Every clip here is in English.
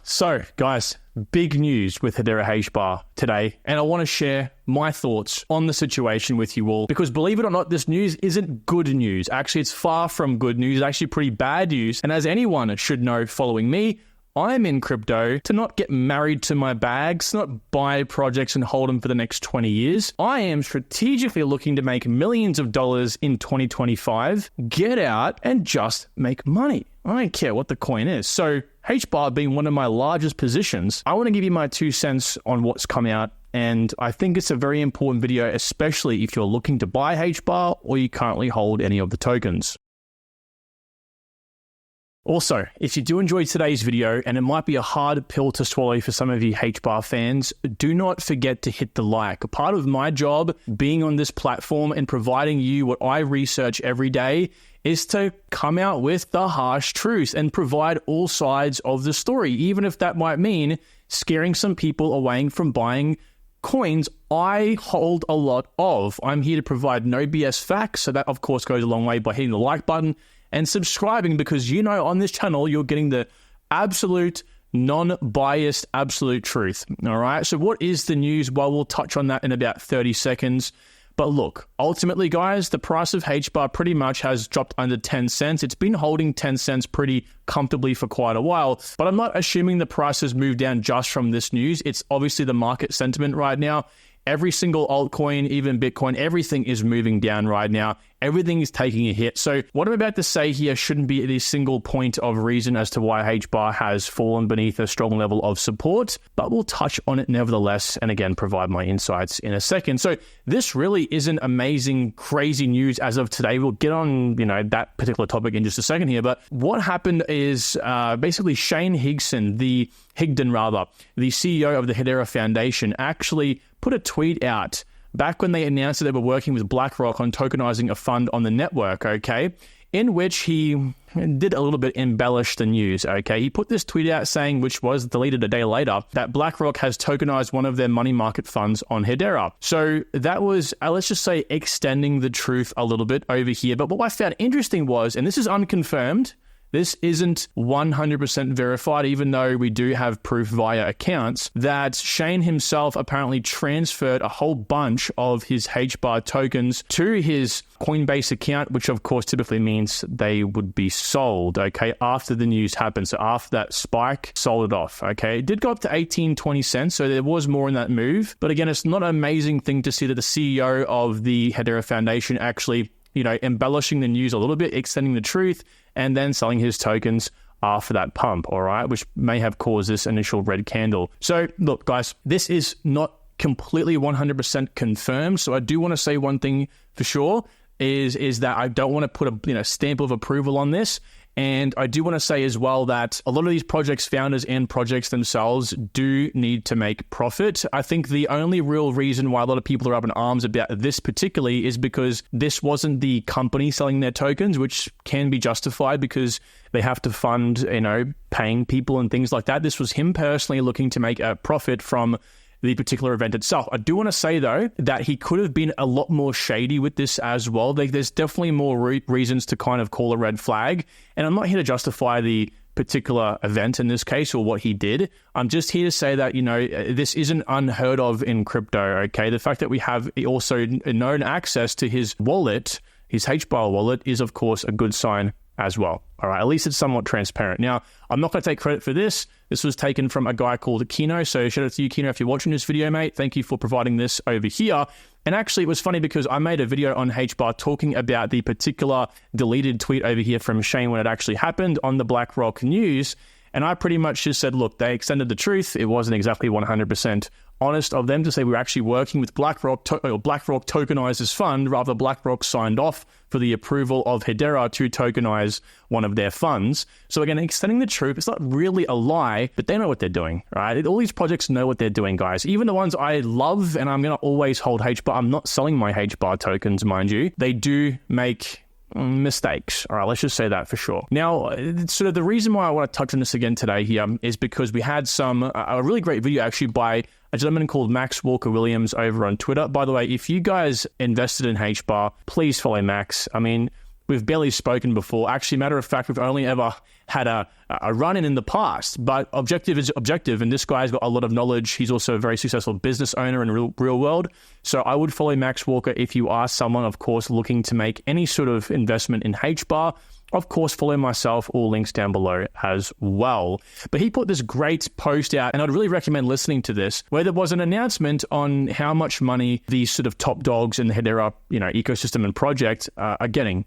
So, guys, big news with Hedera HBAR today, and I want to share my thoughts on the situation with you all, because believe it or not, this news isn't good news. Actually, it's far from good news. It's actually pretty bad news, and as anyone should know following me, I'm in crypto to not get married to my bags, not buy projects and hold them for the next 20 years. I am strategically looking to make millions of dollars in 2025, get out and just make money. I don't care what the coin is. So HBAR being one of my largest positions, I want to give you my 2 cents on what's come out. And I think it's a very important video, especially if you're looking to buy HBAR or you currently hold any of the tokens. Also, if you do enjoy today's video, and it might be a hard pill to swallow for some of you HBAR fans, do not forget to hit the like. A part of my job being on this platform and providing you what I research every day is to come out with the harsh truth and provide all sides of the story, even if that might mean scaring some people away from buying coins I hold a lot of. I'm here to provide no BS facts, so that of course goes a long way by hitting the like button and subscribing, because you know on this channel you're getting the absolute, non-biased, absolute truth. All right, so what is the news? Well, we'll touch on that in about 30 seconds. But look, ultimately, guys, the price of HBAR pretty much has dropped under 10 cents. It's been holding 10 cents pretty comfortably for quite a while, but I'm not assuming the price has moved down just from this news. It's obviously the market sentiment right now. Every single altcoin, even Bitcoin, everything is moving down right now. Everything is taking a hit. So what I'm about to say here shouldn't be the single point of reason as to why HBAR has fallen beneath a strong level of support, but we'll touch on it nevertheless, and again, provide my insights in a second. So this really isn't amazing, crazy news as of today. We'll get on, that particular topic in just a second here. But what happened is basically Shane Higdon, the CEO of the Hedera Foundation, actually put a tweet out back when they announced that they were working with BlackRock on tokenizing a fund on the network, okay, in which he did a little bit embellish the news, okay. He put this tweet out saying, which was deleted a day later, that BlackRock has tokenized one of their money market funds on Hedera. So that was, let's just say, extending the truth a little bit over here. But what I found interesting was, and this is unconfirmed, this isn't 100% verified, even though we do have proof via accounts, that Shane himself apparently transferred a whole bunch of his HBAR tokens to his Coinbase account, which of course typically means they would be sold, okay, after the news happened. So after that spike, sold it off, okay. It did go up to 18, 20 cents, so there was more in that move. But again, it's not an amazing thing to see that the CEO of the Hedera Foundation actually, embellishing the news a little bit, extending the truth, and then selling his tokens after that pump, all right, which may have caused this initial red candle. So look, guys, this is not completely 100% confirmed. So I do want to say one thing for sure is that I don't want to put a stamp of approval on this. And I do want to say as well that a lot of these projects, founders and projects themselves, do need to make profit. I think the only real reason why a lot of people are up in arms about this particularly is because this wasn't the company selling their tokens, which can be justified because they have to fund, paying people and things like that. This was him personally looking to make a profit from the particular event itself. I do want to say, though, that he could have been a lot more shady with this as well. There's definitely more reasons to kind of call a red flag. And I'm not here to justify the particular event in this case or what he did. I'm just here to say that, this isn't unheard of in crypto, okay? The fact that we have also known access to his wallet, his HBAR wallet, is, of course, a good sign as well. All right, at least it's somewhat transparent. Now, I'm not going to take credit for this. This was taken from a guy called Kino. So shout out to you, Kino, if you're watching this video, mate. Thank you for providing this over here. And actually, it was funny because I made a video on HBAR talking about the particular deleted tweet over here from Shane when it actually happened on the BlackRock news. And I pretty much just said, look, they extended the truth. It wasn't exactly 100% honest of them to say we were actually working with BlackRock, BlackRock tokenized this fund, rather BlackRock signed off for the approval of Hedera to tokenize one of their funds. So again, extending the truth, it's not really a lie, but they know what they're doing, right? All these projects know what they're doing, guys. Even the ones I love, and I'm going to always hold HBAR, I'm not selling my HBAR tokens, mind you. They do make mistakes. All right, let's just say that for sure. Now, sort of the reason why I want to touch on this again today here is because we had a really great video actually by a gentleman called Max Walker Williams over on Twitter. By the way, if you guys invested in HBAR, please follow Max. I mean, we've barely spoken before. Actually, matter of fact, we've only ever had a run-in in the past. But objective is objective, and this guy's got a lot of knowledge. He's also a very successful business owner in the real world. So I would follow Max Walker if you are someone, of course, looking to make any sort of investment in HBAR. Of course, follow myself, all links down below as well. But he put this great post out, and I'd really recommend listening to this, where there was an announcement on how much money these sort of top dogs in the Hedera, ecosystem and project are getting,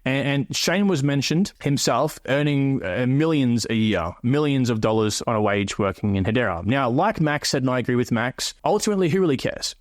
And Shane was mentioned himself earning millions a year, millions of dollars on a wage working in Hedera. Now, like Max said, and I agree with Max, ultimately, who really cares?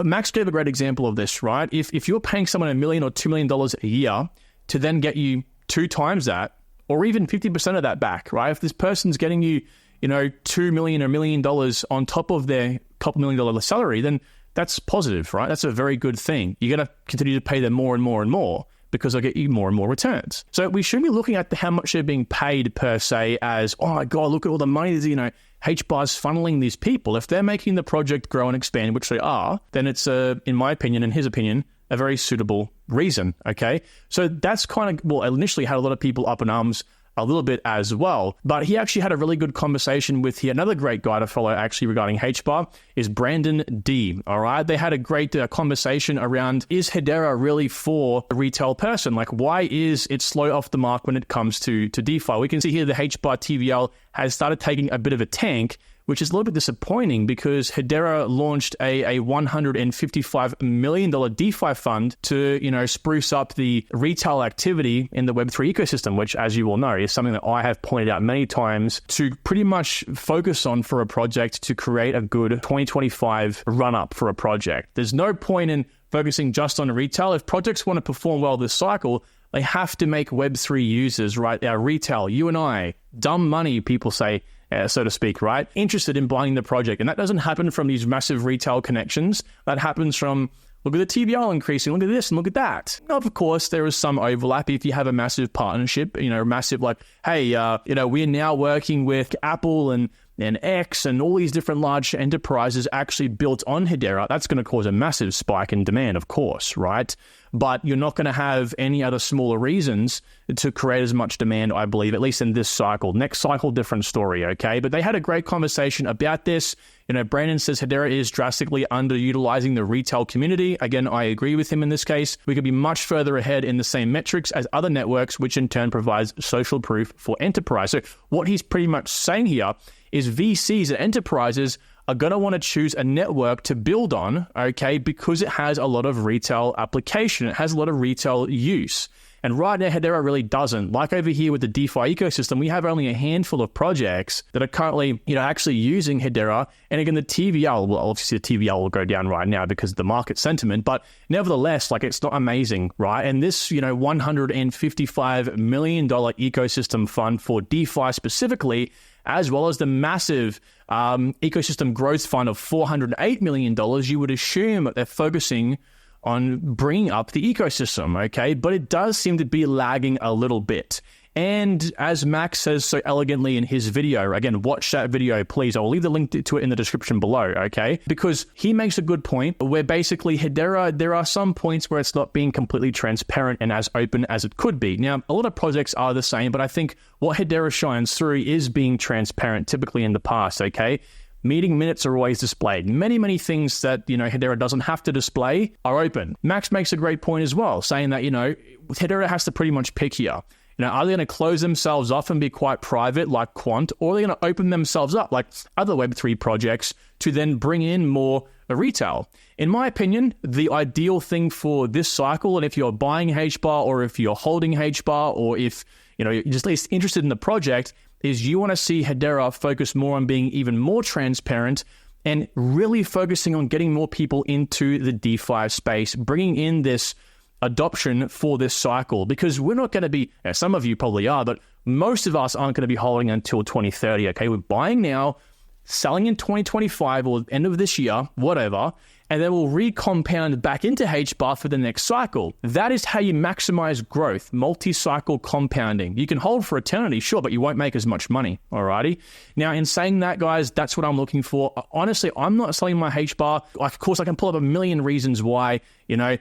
Max gave a great example of this, right? If you're paying someone $1 million or $2 million a year to then get you 2 times that, or even 50% of that back, right? If this person's getting you, $2 million or $1 million on top of their couple $1 million salary, then that's positive, right? That's a very good thing. You're going to continue to pay them more and more and more because they'll get you more and more returns. So we shouldn't be looking at how much they're being paid per se as, oh my God, look at all the money that, HBAR's funneling these people. If they're making the project grow and expand, which they are, then it's, in my opinion, in his opinion, a very suitable reason, okay? So that's kind of, initially had a lot of people up in arms a little bit as well, but he actually had a really good conversation with another great guy to follow actually regarding HBAR is Brandon D, all right? They had a great conversation around, is Hedera really for a retail person? Like, why is it slow off the mark when it comes to DeFi? We can see here the HBAR TVL has started taking a bit of a tank, which is a little bit disappointing because Hedera launched a $155 million DeFi fund to, spruce up the retail activity in the Web3 ecosystem, which, as you all know, is something that I have pointed out many times to pretty much focus on for a project to create a good 2025 run-up for a project. There's no point in focusing just on retail. If projects want to perform well this cycle, they have to make Web3 users, right? Our retail, you and I, dumb money, people say, so to speak, right? Interested in buying the project. And that doesn't happen from these massive retail connections. That happens from, look at the TVL increasing, look at this and look at that. Now, of course, there is some overlap if you have a massive partnership, massive like, hey, we're now working with Apple and X and all these different large enterprises actually built on Hedera. That's going to cause a massive spike in demand, of course, right? But you're not going to have any other smaller reasons to create as much demand, I believe, at least in this cycle. Next cycle, different story, okay? But they had a great conversation about this. Brandon says Hedera is drastically underutilizing the retail community. Again, I agree with him in this case. We could be much further ahead in the same metrics as other networks, which in turn provides social proof for enterprise. So what he's pretty much saying here is VCs and enterprises are going to want to choose a network to build on, okay, because it has a lot of retail application. It has a lot of retail use. And right now, Hedera really doesn't. Like over here with the DeFi ecosystem, we have only a handful of projects that are currently, actually using Hedera. And again, the TVL, well, obviously the TVL will go down right now because of the market sentiment, but nevertheless, like it's not amazing, right? And this, $155 million ecosystem fund for DeFi specifically, as well as the massive ecosystem growth fund of $408 million, you would assume that they're focusing on bringing up the ecosystem, okay? But it does seem to be lagging a little bit. And as Max says so elegantly in his video, again, watch that video, please. I'll leave the link to it in the description below, okay? Because he makes a good point where basically Hedera, there are some points where it's not being completely transparent and as open as it could be. Now, a lot of projects are the same, but I think what Hedera shines through is being transparent, typically in the past, okay? Meeting minutes are always displayed. Many things that, Hedera doesn't have to display are open. Max makes a great point as well, saying that, Hedera has to pretty much pick here. Are they going to close themselves off and be quite private like Quant, or are they going to open themselves up like other Web3 projects to then bring in more retail? In my opinion, the ideal thing for this cycle, and if you're buying HBAR or if you're holding HBAR or if you're just at least interested in the project, is you want to see Hedera focus more on being even more transparent and really focusing on getting more people into the DeFi space, bringing in this adoption for this cycle, because we're not going to be, some of you probably are, but most of us aren't going to be holding until 2030, okay? We're buying now, selling in 2025 or end of this year, whatever, and then will recompound back into HBAR for the next cycle. That is how you maximize growth, multi-cycle compounding. You can hold for eternity, sure, but you won't make as much money, alrighty? Now, in saying that, guys, that's what I'm looking for. Honestly, I'm not selling my HBAR. Of course, I can pull up a million reasons why. The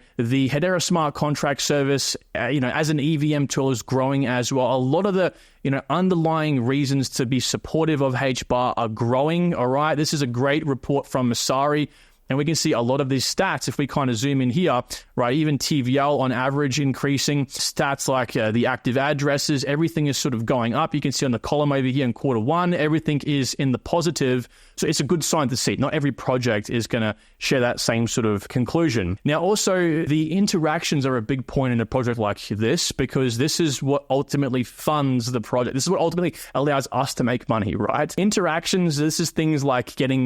Hedera smart contract service, as an EVM tool is growing as well. A lot of the, underlying reasons to be supportive of HBAR are growing, all right? This is a great report from Masari. And we can see a lot of these stats if we kind of zoom in here, right? Even TVL on average increasing. Stats like the active addresses, everything is sort of going up. You can see on the column over here in Q1, everything is in the positive. So it's a good sign to see. Not every project is going to share that same sort of conclusion. Now, also, the interactions are a big point in a project like this, because this is what ultimately funds the project. This is what ultimately allows us to make money, right? Interactions, this is things like getting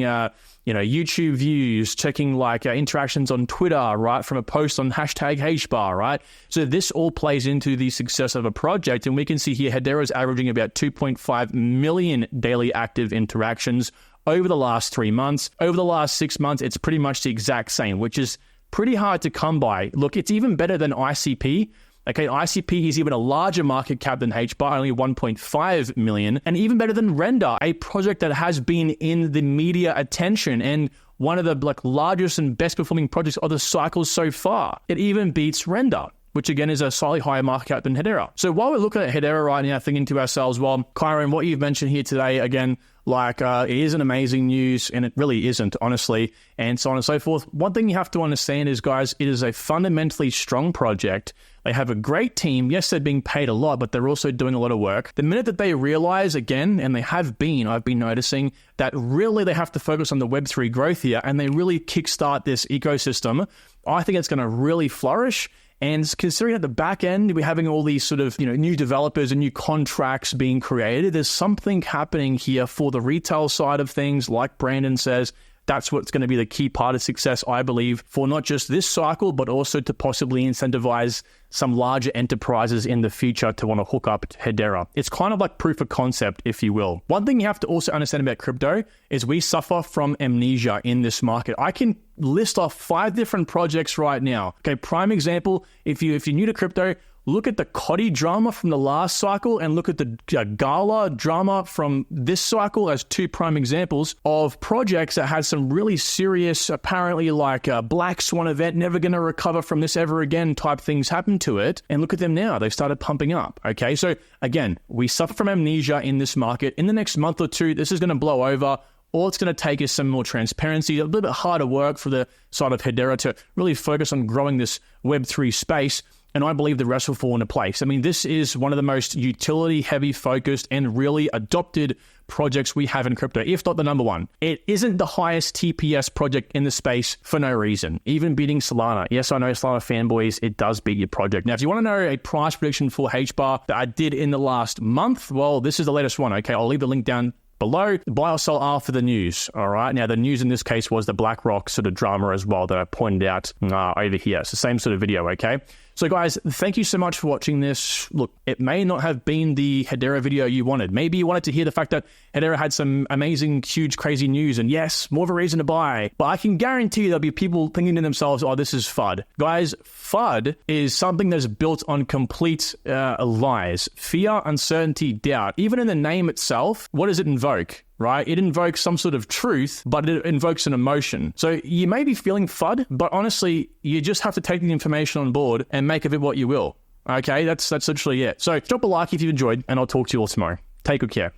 YouTube views, checking like interactions on Twitter, right, from a post on hashtag HBAR, right? So this all plays into the success of a project. And we can see here, Hedera is averaging about 2.5 million daily active interactions over the last 3 months. Over the last 6 months, it's pretty much the exact same, which is pretty hard to come by. Look, it's even better than ICP. Okay, ICP is even a larger market cap than HBAR, only 1.5 million, and even better than Render, a project that has been in the media attention and one of the largest and best performing projects of the cycle so far. It even beats Render, which again is a slightly higher market cap than Hedera. So while we're looking at Hedera right now, thinking to ourselves, well, Kyron, what you've mentioned here today, again, it is an amazing news, and it really isn't, honestly, and so on and so forth. One thing you have to understand is, guys, it is a fundamentally strong project. They have a great team. Yes, they're being paid a lot, but they're also doing a lot of work. The minute that they realize, again, and they have been, I've been noticing, that really they have to focus on the Web3 growth here, and they really kickstart this ecosystem, I think it's going to really flourish. And considering at the back end, we're having all these sort of, new developers and new contracts being created, there's something happening here for the retail side of things, like Brandon says. That's what's going to be the key part of success, I believe, for not just this cycle, but also to possibly incentivize some larger enterprises in the future to want to hook up to Hedera. It's kind of like proof of concept, if you will. One thing you have to also understand about crypto is we suffer from amnesia in this market. I can list off 5 different projects right now. Okay, prime example, if you're new to crypto, look at the Coddy drama from the last cycle and look at the Gala drama from this cycle as 2 prime examples of projects that had some really serious, apparently like a black swan event, never going to recover from this ever again type things happen to it. And look at them now. They've started pumping up. Okay, so again, we suffer from amnesia in this market. In the next month or 2, this is going to blow over. All it's going to take is some more transparency, a little bit harder work for the side of Hedera to really focus on growing this Web3 space. And I believe the rest will fall into place. I mean, this is one of the most utility-heavy focused and really adopted projects we have in crypto, if not the number one. It isn't the highest TPS project in the space for no reason, even beating Solana. Yes, I know Solana fanboys, it does beat your project. Now, if you want to know a price prediction for HBAR that I did in the last month, well, this is the latest one, okay? I'll leave the link down below. Buy or sell after the news, all right? Now, the news in this case was the BlackRock sort of drama as well that I pointed out over here. It's the same sort of video, okay? So guys, thank you so much for watching this. Look, it may not have been the Hedera video you wanted. Maybe you wanted to hear the fact that Hedera had some amazing, huge, crazy news, and yes, more of a reason to buy. But I can guarantee there'll be people thinking to themselves, oh, this is FUD. Guys, FUD is something that's built on complete lies. Fear, uncertainty, doubt. Even in the name itself, what does it invoke? Right? It invokes some sort of truth, but it invokes an emotion. So you may be feeling FUD, but honestly, you just have to take the information on board and make of it what you will. Okay, that's literally it. So drop a like if you enjoyed, and I'll talk to you all tomorrow. Take good care.